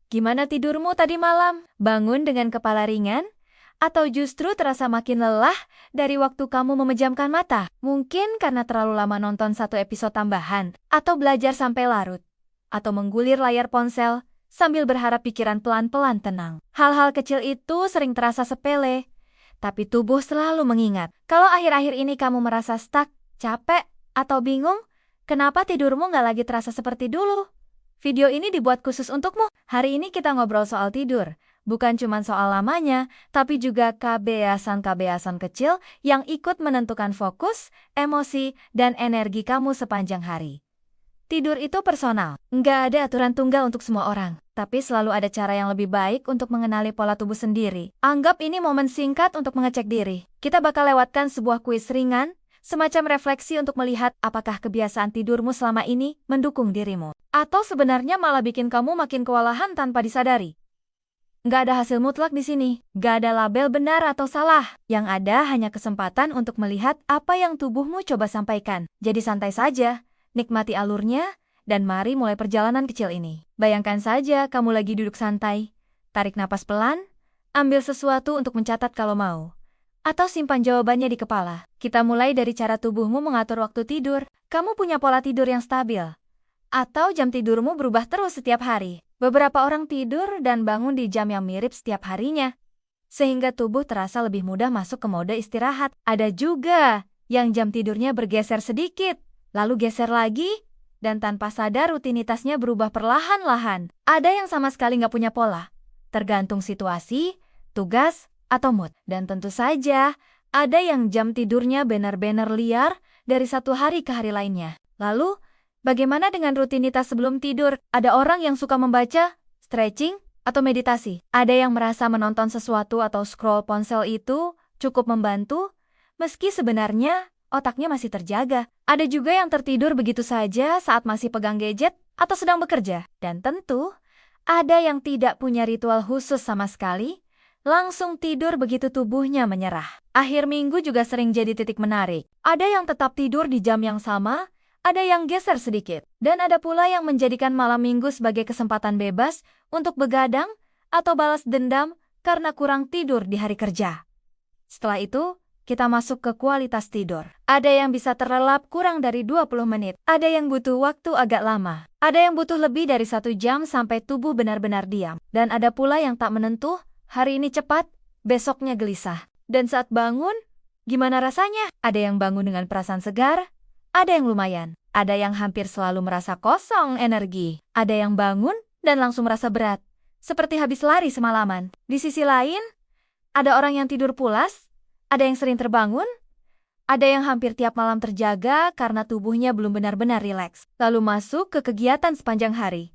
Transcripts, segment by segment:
Gimana tidurmu tadi malam? Bangun dengan kepala ringan? Atau justru terasa makin lelah dari waktu kamu memejamkan mata? Mungkin karena terlalu lama nonton satu episode tambahan, atau belajar sampai larut, atau menggulir layar ponsel sambil berharap pikiran pelan-pelan tenang. Hal-hal kecil itu sering terasa sepele, tapi tubuh selalu mengingat. Kalau akhir-akhir ini kamu merasa stuck, capek, atau bingung, kenapa tidurmu nggak lagi terasa seperti dulu? Video ini dibuat khusus untukmu. Hari ini kita ngobrol soal tidur. Bukan cuma soal lamanya, tapi juga kebiasaan-kebiasaan kecil yang ikut menentukan fokus, emosi, dan energi kamu sepanjang hari. Tidur itu personal. Nggak ada aturan tunggal untuk semua orang. Tapi selalu ada cara yang lebih baik untuk mengenali pola tubuh sendiri. Anggap ini momen singkat untuk mengecek diri. Kita bakal lewatkan sebuah kuis ringan, semacam refleksi untuk melihat apakah kebiasaan tidurmu selama ini mendukung dirimu. Atau sebenarnya malah bikin kamu makin kewalahan tanpa disadari. Nggak ada hasil mutlak di sini. Nggak ada label benar atau salah. Yang ada hanya kesempatan untuk melihat apa yang tubuhmu coba sampaikan. Jadi santai saja, nikmati alurnya, dan mari mulai perjalanan kecil ini. Bayangkan saja kamu lagi duduk santai. Tarik napas pelan, ambil sesuatu untuk mencatat kalau mau. Atau simpan jawabannya di kepala. Kita mulai dari cara tubuhmu mengatur waktu tidur. Kamu punya pola tidur yang stabil. Atau jam tidurmu berubah terus setiap hari. Beberapa orang tidur dan bangun di jam yang mirip setiap harinya. Sehingga tubuh terasa lebih mudah masuk ke mode istirahat. Ada juga yang jam tidurnya bergeser sedikit, lalu geser lagi, dan tanpa sadar rutinitasnya berubah perlahan-lahan. Ada yang sama sekali nggak punya pola. Tergantung situasi, tugas, atau mood. Dan tentu saja, ada yang jam tidurnya benar-benar liar dari satu hari ke hari lainnya. Lalu, bagaimana dengan rutinitas sebelum tidur? Ada orang yang suka membaca, stretching, atau meditasi. Ada yang merasa menonton sesuatu atau scroll ponsel itu cukup membantu, meski sebenarnya otaknya masih terjaga. Ada juga yang tertidur begitu saja saat masih pegang gadget atau sedang bekerja. Dan tentu, ada yang tidak punya ritual khusus sama sekali, langsung tidur begitu tubuhnya menyerah. Akhir minggu juga sering jadi titik menarik. Ada yang tetap tidur di jam yang sama, ada yang geser sedikit. Dan ada pula yang menjadikan malam minggu sebagai kesempatan bebas untuk begadang atau balas dendam karena kurang tidur di hari kerja. Setelah itu, kita masuk ke kualitas tidur. Ada yang bisa terlelap kurang dari 20 menit. Ada yang butuh waktu agak lama. Ada yang butuh lebih dari 1 jam sampai tubuh benar-benar diam. Dan ada pula yang tak menentu, hari ini cepat, besoknya gelisah. Dan saat bangun, gimana rasanya? Ada yang bangun dengan perasaan segar, ada yang lumayan. Ada yang hampir selalu merasa kosong energi. Ada yang bangun dan langsung merasa berat, seperti habis lari semalaman. Di sisi lain, ada orang yang tidur pulas, ada yang sering terbangun, ada yang hampir tiap malam terjaga karena tubuhnya belum benar-benar rileks. Lalu masuk ke kegiatan sepanjang hari.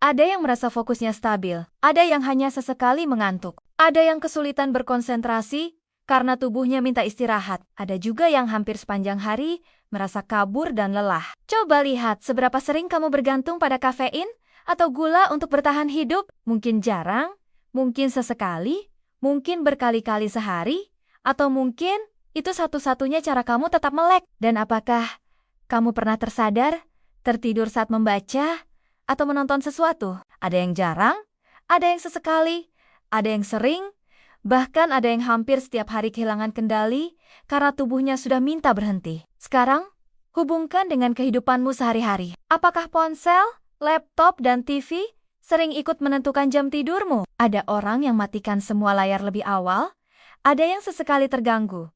Ada yang merasa fokusnya stabil, ada yang hanya sesekali mengantuk, ada yang kesulitan berkonsentrasi karena tubuhnya minta istirahat, ada juga yang hampir sepanjang hari merasa kabur dan lelah. Coba lihat seberapa sering kamu bergantung pada kafein atau gula untuk bertahan hidup. Mungkin jarang, mungkin sesekali, mungkin berkali-kali sehari, atau mungkin itu satu-satunya cara kamu tetap melek. Dan apakah kamu pernah tersadar, tertidur saat membaca, atau menonton sesuatu? Ada yang jarang, ada yang sesekali, ada yang sering, bahkan ada yang hampir setiap hari kehilangan kendali karena tubuhnya sudah minta berhenti. Sekarang, hubungkan dengan kehidupanmu sehari-hari. Apakah ponsel, laptop, dan TV sering ikut menentukan jam tidurmu? Ada orang yang matikan semua layar lebih awal, ada yang sesekali terganggu,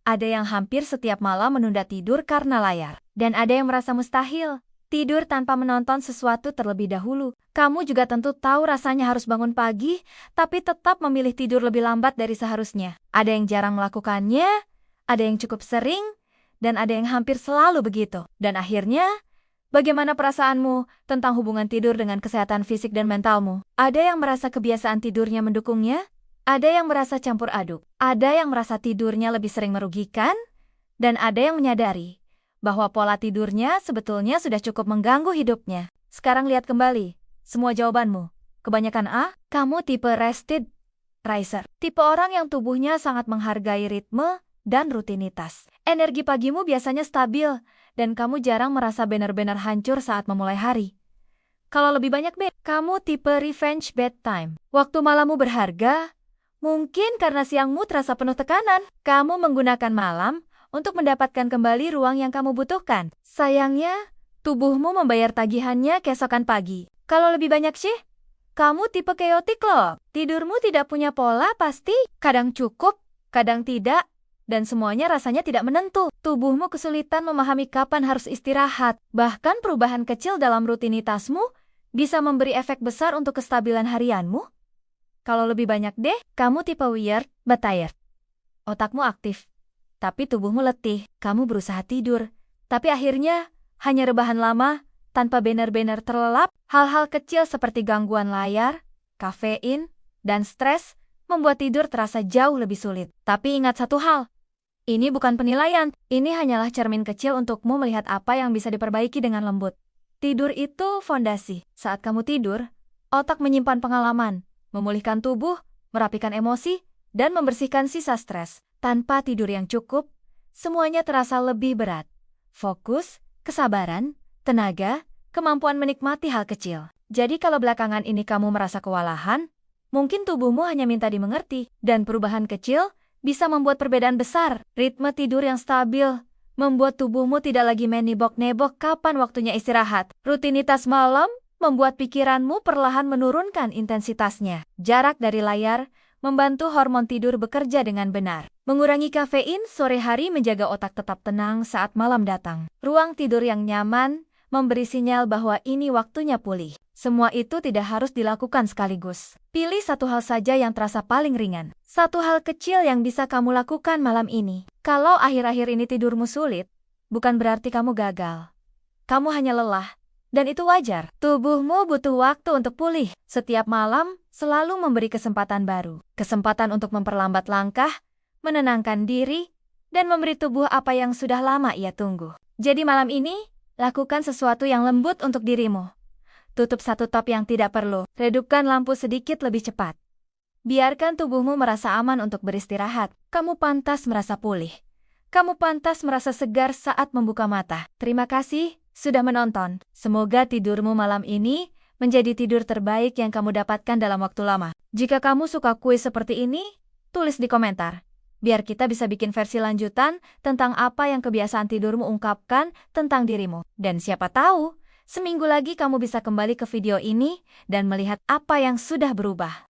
ada yang hampir setiap malam menunda tidur karena layar, dan ada yang merasa mustahil tidur tanpa menonton sesuatu terlebih dahulu. Kamu juga tentu tahu rasanya harus bangun pagi, tapi tetap memilih tidur lebih lambat dari seharusnya. Ada yang jarang melakukannya, ada yang cukup sering, dan ada yang hampir selalu begitu. Dan akhirnya, bagaimana perasaanmu tentang hubungan tidur dengan kesehatan fisik dan mentalmu? Ada yang merasa kebiasaan tidurnya mendukungnya, ada yang merasa campur aduk, ada yang merasa tidurnya lebih sering merugikan, dan ada yang menyadari bahwa pola tidurnya sebetulnya sudah cukup mengganggu hidupnya. Sekarang lihat kembali semua jawabanmu. Kebanyakan A, kamu tipe rested riser. Tipe orang yang tubuhnya sangat menghargai ritme dan rutinitas. Energi pagimu biasanya stabil, dan kamu jarang merasa benar-benar hancur saat memulai hari. Kalau lebih banyak kamu tipe revenge bedtime. Waktu malammu berharga. Mungkin karena siangmu terasa penuh tekanan, kamu menggunakan malam untuk mendapatkan kembali ruang yang kamu butuhkan. Sayangnya, tubuhmu membayar tagihannya keesokan pagi. Kalau lebih banyak sih, kamu tipe chaotic loh. Tidurmu tidak punya pola pasti, kadang cukup, kadang tidak, dan semuanya rasanya tidak menentu. Tubuhmu kesulitan memahami kapan harus istirahat. Bahkan perubahan kecil dalam rutinitasmu bisa memberi efek besar untuk kestabilan harianmu. Kalau lebih banyak kamu tipe weird but tired. Otakmu aktif, tapi tubuhmu letih. Kamu berusaha tidur, tapi akhirnya hanya rebahan lama tanpa benar-benar terlelap. Hal-hal kecil seperti gangguan layar, kafein, dan stres membuat tidur terasa jauh lebih sulit. Tapi ingat satu hal, ini bukan penilaian, ini hanyalah cermin kecil untukmu melihat apa yang bisa diperbaiki dengan lembut. Tidur itu fondasi. Saat kamu tidur, otak menyimpan pengalaman, memulihkan tubuh, merapikan emosi, dan membersihkan sisa stres. Tanpa tidur yang cukup, semuanya terasa lebih berat. Fokus, kesabaran, tenaga, kemampuan menikmati hal kecil. Jadi kalau belakangan ini kamu merasa kewalahan, mungkin tubuhmu hanya minta dimengerti, dan perubahan kecil bisa membuat perbedaan besar. Ritme tidur yang stabil membuat tubuhmu tidak lagi menibok-nebok kapan waktunya istirahat. Rutinitas malam membuat pikiranmu perlahan menurunkan intensitasnya. Jarak dari layar membantu hormon tidur bekerja dengan benar. Mengurangi kafein sore hari menjaga otak tetap tenang saat malam datang. Ruang tidur yang nyaman memberi sinyal bahwa ini waktunya pulih. Semua itu tidak harus dilakukan sekaligus. Pilih satu hal saja yang terasa paling ringan. Satu hal kecil yang bisa kamu lakukan malam ini. Kalau akhir-akhir ini tidurmu sulit, bukan berarti kamu gagal. Kamu hanya lelah. Dan itu wajar. Tubuhmu butuh waktu untuk pulih. Setiap malam selalu memberi kesempatan baru. Kesempatan untuk memperlambat langkah, menenangkan diri, dan memberi tubuh apa yang sudah lama ia tunggu. Jadi malam ini, lakukan sesuatu yang lembut untuk dirimu. Tutup satu tab yang tidak perlu. Redupkan lampu sedikit lebih cepat. Biarkan tubuhmu merasa aman untuk beristirahat. Kamu pantas merasa pulih. Kamu pantas merasa segar saat membuka mata. Terima kasih sudah menonton. Semoga tidurmu malam ini menjadi tidur terbaik yang kamu dapatkan dalam waktu lama. Jika kamu suka kuis seperti ini, tulis di komentar. Biar kita bisa bikin versi lanjutan tentang apa yang kebiasaan tidurmu ungkapkan tentang dirimu. Dan siapa tahu, seminggu lagi kamu bisa kembali ke video ini dan melihat apa yang sudah berubah.